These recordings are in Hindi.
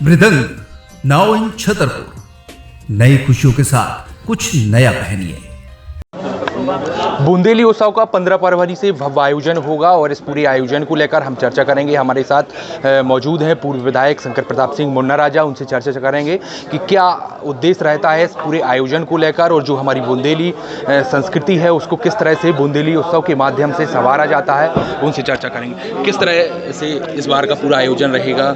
मृदंग नाउ इन छतरपुर। नई खुशियों के साथ कुछ नया पहनिए। बुंदेली उत्सव का 15 फरवरी से भव्य आयोजन होगा और इस पूरे आयोजन को लेकर हम चर्चा करेंगे। हमारे साथ मौजूद हैं पूर्व विधायक शंकर प्रताप सिंह मुन्ना राजा। उनसे चर्चा करेंगे कि क्या उद्देश्य रहता है इस पूरे आयोजन को लेकर और जो हमारी बुंदेली संस्कृति है उसको किस तरह से बुंदेली उत्सव के माध्यम से संवारा जाता है, उनसे चर्चा करेंगे। किस तरह से इस बार का पूरा आयोजन रहेगा,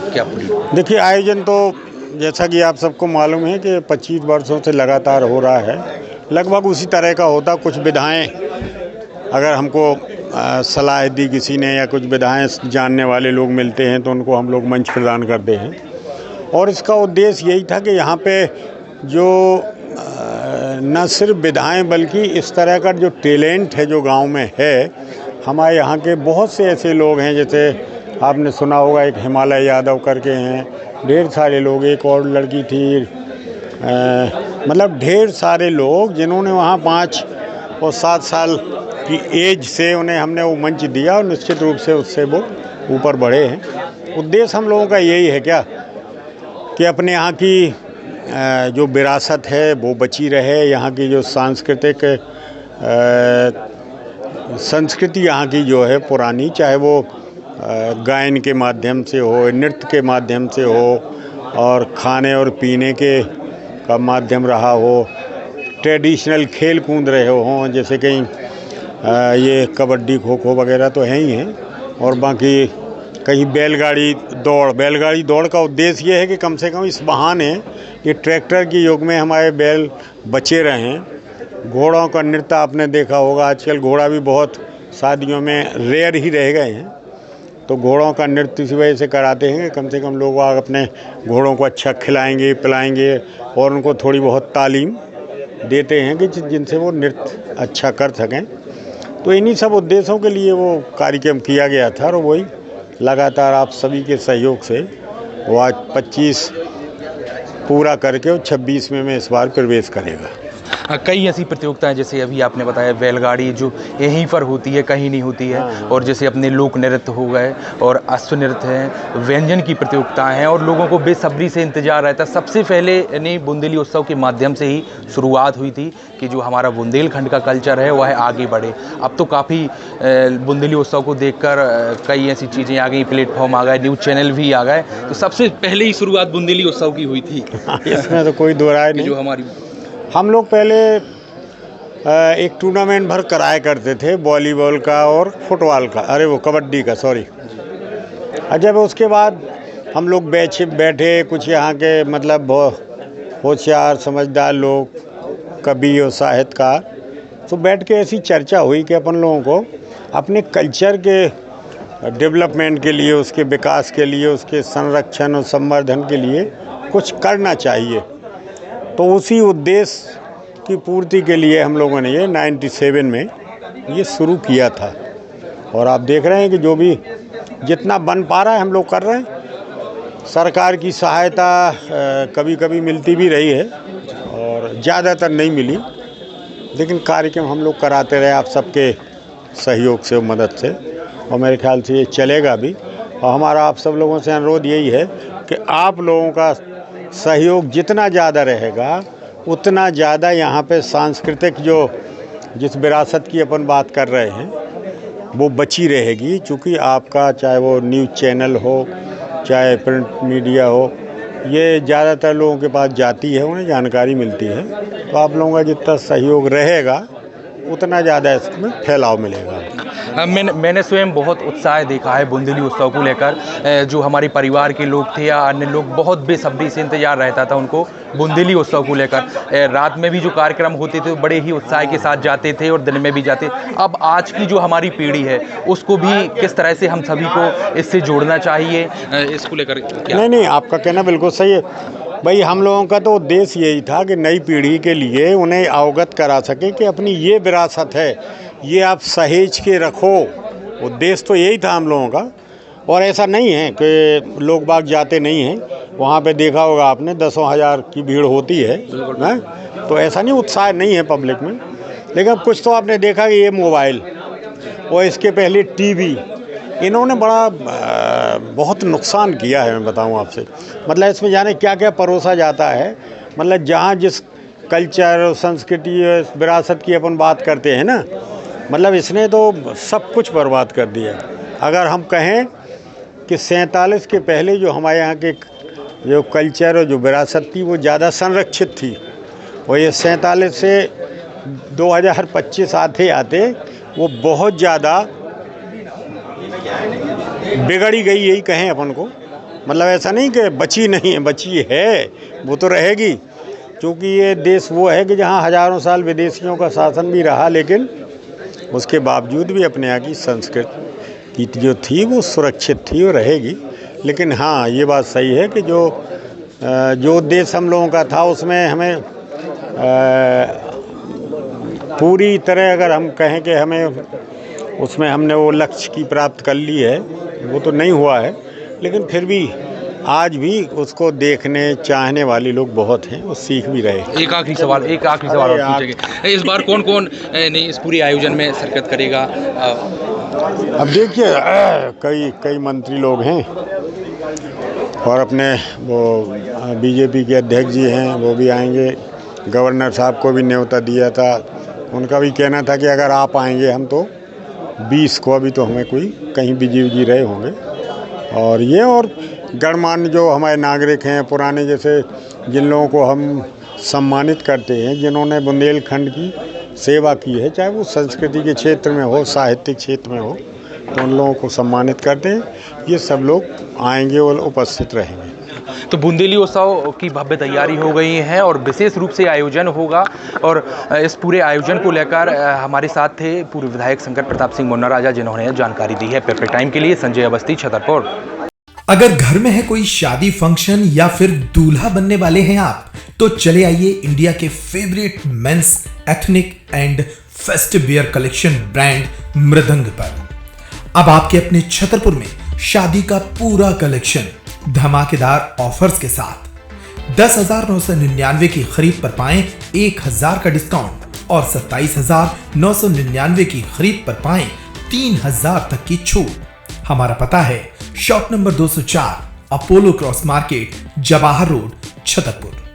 क्या पूरी? देखिए, आयोजन तो जैसा कि आप सबको मालूम है कि 25 वर्षों से लगातार हो रहा है। लगभग उसी तरह का होता। कुछ विधाएं अगर हमको सलाह दी किसी ने या कुछ विधाएं जानने वाले लोग मिलते हैं तो उनको हम लोग मंच प्रदान करते हैं। और इसका उद्देश्य यही था कि यहाँ पे जो न सिर्फ विधाएं बल्कि इस तरह का जो टैलेंट है जो गांव में है, हमारे यहाँ के बहुत से ऐसे लोग हैं, जैसे आपने सुना होगा एक हिमालय यादव करके हैं, ढेर सारे लोग, एक और लड़की थी, मतलब ढेर सारे लोग जिन्होंने वहाँ 5 और 7 साल की एज से उन्हें हमने वो मंच दिया और निश्चित रूप से उससे वो ऊपर बढ़े हैं। उद्देश्य हम लोगों का यही है क्या कि अपने यहाँ की जो विरासत है वो बची रहे, यहाँ की जो सांस्कृतिक संस्कृति यहाँ की जो है पुरानी, चाहे वो गायन के माध्यम से हो, नृत्य के माध्यम से हो और खाने और पीने के का माध्यम रहा हो, ट्रेडिशनल खेल कूद रहे हों, जैसे कहीं ये कबड्डी खो खो वगैरह तो है ही हैं, और बाकी कहीं बैलगाड़ी दौड़ का उद्देश्य ये है कि कम से कम इस बहाने ये ट्रैक्टर के युग में हमारे बैल बचे रहें। घोड़ों का नृत्य आपने देखा होगा, आजकल घोड़ा भी बहुत शादियों में रेयर ही रह गए हैं, तो घोड़ों का नृत्य इसी वजह से कराते हैं कि कम से कम लोग अपने घोड़ों को अच्छा खिलाएंगे पिलाएंगे और उनको थोड़ी बहुत तालीम देते हैं कि जिनसे वो नृत्य अच्छा कर सकें। तो इन्हीं सब उद्देश्यों के लिए वो कार्यक्रम किया गया था और वही लगातार आप सभी के सहयोग से वो आज 25 पूरा करके और 26 में इस बार प्रवेश करेगा। कई ऐसी प्रतियोगिताएं, जैसे अभी आपने बताया बैलगाड़ी जो यहीं पर होती है, कहीं नहीं होती है, और जैसे अपने लोक नृत्य हो गए और अश्व नृत्य हैं, व्यंजन की प्रतियोगिताएं हैं और लोगों को बेसब्री से इंतजार रहता है। सबसे पहले यानी बुंदेली उत्सव के माध्यम से ही शुरुआत हुई थी कि जो हमारा बुंदेलखंड का कल्चर है वह आगे बढ़े। अब तो काफ़ी बुंदेली उत्सव को देखकर कई ऐसी चीज़ें आ गई, प्लेटफॉर्म आ गए, न्यूज़ चैनल भी आ गए, तो सबसे पहले ही शुरुआत बुंदेली उत्सव की हुई थी। इसमें तो कोई दो राय नहीं। जो हमारी हम लोग पहले एक टूर्नामेंट भर कराया करते थे, वॉलीबॉल का और फुटबॉल का, वो कबड्डी का, सॉरी। जब उसके बाद हम लोग बैठे कुछ यहाँ के मतलब होशियार समझदार लोग, कवि और साहित्यकार, तो बैठ के ऐसी चर्चा हुई कि अपन लोगों को अपने कल्चर के डेवलपमेंट के लिए, उसके विकास के लिए, उसके संरक्षण और संवर्धन के लिए कुछ करना चाहिए। तो उसी उद्देश्य की पूर्ति के लिए हम लोगों ने ये 97 में ये शुरू किया था और आप देख रहे हैं कि जो भी जितना बन पा रहा है हम लोग कर रहे हैं। सरकार की सहायता कभी कभी मिलती भी रही है और ज़्यादातर नहीं मिली, लेकिन कार्यक्रम हम लोग कराते रहे आप सबके सहयोग से, मदद से, और मेरे ख्याल से ये चलेगा भी। और हमारा आप सब लोगों से अनुरोध यही है कि आप लोगों का सहयोग जितना ज़्यादा रहेगा उतना ज़्यादा यहाँ पे सांस्कृतिक जिस विरासत की अपन बात कर रहे हैं वो बची रहेगी। चूँकि आपका चाहे वो न्यूज़ चैनल हो चाहे प्रिंट मीडिया हो, ये ज़्यादातर लोगों के पास जाती है, उन्हें जानकारी मिलती है। तो आप लोगों का जितना सहयोग रहेगा उतना ज़्यादा इसमें फैलाव मिलेगा। मैंने स्वयं बहुत उत्साह देखा है बुंदेली उत्सव को लेकर। जो हमारे परिवार के लोग थे या अन्य लोग, बहुत बेसब्री से इंतजार रहता था उनको बुंदेली उत्सव को लेकर। रात में भी जो कार्यक्रम होते थे बड़े ही उत्साह के साथ जाते थे और दिन में भी जाते। अब आज की जो हमारी पीढ़ी है उसको भी किस तरह से हम सभी को इससे जोड़ना चाहिए, इसको लेकर क्या? नहीं, आपका कहना बिल्कुल सही है भाई। हम लोगों का तो उद्देश्य यही था कि नई पीढ़ी के लिए उन्हें अवगत करा सके कि अपनी ये विरासत है, ये आप सहेज के रखो। उद्देश्य तो यही था हम लोगों का। और ऐसा नहीं है कि लोग बाग जाते नहीं हैं, वहाँ पे देखा होगा आपने 10,000 की भीड़ होती है ना, तो ऐसा नहीं उत्साह नहीं है पब्लिक में। लेकिन अब कुछ तो आपने देखा कि ये मोबाइल और इसके पहले टीवी, इन्होंने बड़ा बहुत नुकसान किया है, मैं बताऊं आपसे। मतलब इसमें जाने क्या क्या परोसा जाता है, मतलब जहाँ जिस कल्चर और संस्कृति और विरासत की अपन बात करते हैं ना, मतलब इसने तो सब कुछ बर्बाद कर दिया। अगर हम कहें कि 47 के पहले जो हमारे यहाँ के जो कल्चर और जो विरासत थी वो ज़्यादा संरक्षित थी, और ये 47 से 2025 आते आते वो बहुत ज़्यादा बिगड़ी गई, यही कहें अपन को। मतलब ऐसा नहीं कि बची नहीं है, बची है, वो तो रहेगी, क्योंकि ये देश वो है कि जहाँ हज़ारों साल विदेशियों का शासन भी रहा, लेकिन उसके बावजूद भी अपने यहाँ की संस्कृति की जो थी वो सुरक्षित थी और रहेगी। लेकिन हाँ, ये बात सही है कि जो उद्देश्य हम लोगों का था उसमें हमें पूरी तरह, अगर हम कहें कि हमें उसमें हमने वो लक्ष्य की प्राप्त कर ली है, वो तो नहीं हुआ है, लेकिन फिर भी आज भी उसको देखने चाहने वाले लोग बहुत हैं, वो सीख भी रहे हैं। एक आखिरी सवाल और पूछेंगे, इस बार कौन कौन इस पूरे आयोजन में शिरकत करेगा? अब देखिए, कई मंत्री लोग हैं, और अपने वो बीजेपी के अध्यक्ष जी हैं, वो भी आएंगे। गवर्नर साहब को भी न्योता दिया था, उनका भी कहना था कि अगर आप आएंगे हम तो 20 को, अभी तो हमें कोई कहीं बिजी रहे होंगे। और गणमान्य जो हमारे नागरिक हैं पुराने, जैसे जिन लोगों को हम सम्मानित करते हैं, जिन्होंने बुंदेलखंड की सेवा की है, चाहे वो संस्कृति के क्षेत्र में हो, साहित्यिक क्षेत्र में हो, तो उन लोगों को सम्मानित करते हैं। ये सब लोग आएंगे और उपस्थित रहेंगे। तो बुंदेली उत्सव की भव्य तैयारी हो गई है और विशेष रूप से आयोजन होगा, और इस पूरे आयोजन को लेकर हमारे साथ थे पूर्व विधायक शंकर प्रताप सिंह मुन्ना राजा, जिन्होंने जानकारी दी है। पेपर टाइम के लिए संजय अवस्थी, छतरपुर। अगर घर में है कोई शादी फंक्शन या फिर दूल्हा बनने वाले हैं आप, तो चले आइए इंडिया के favourite men's ethnic and festive wear collection brand Mridang पर। अब आपके अपने छतरपुर में शादी का पूरा कलेक्शन धमाकेदार ऑफर्स के साथ 10,999 की खरीद पर पाएं 1,000 का डिस्काउंट, और 27,999 की खरीद पर पाएं 3,000 तक की छूट। हमारा पता है shop number 204, Apollo cross market, Jawahar road, Chhatarpur.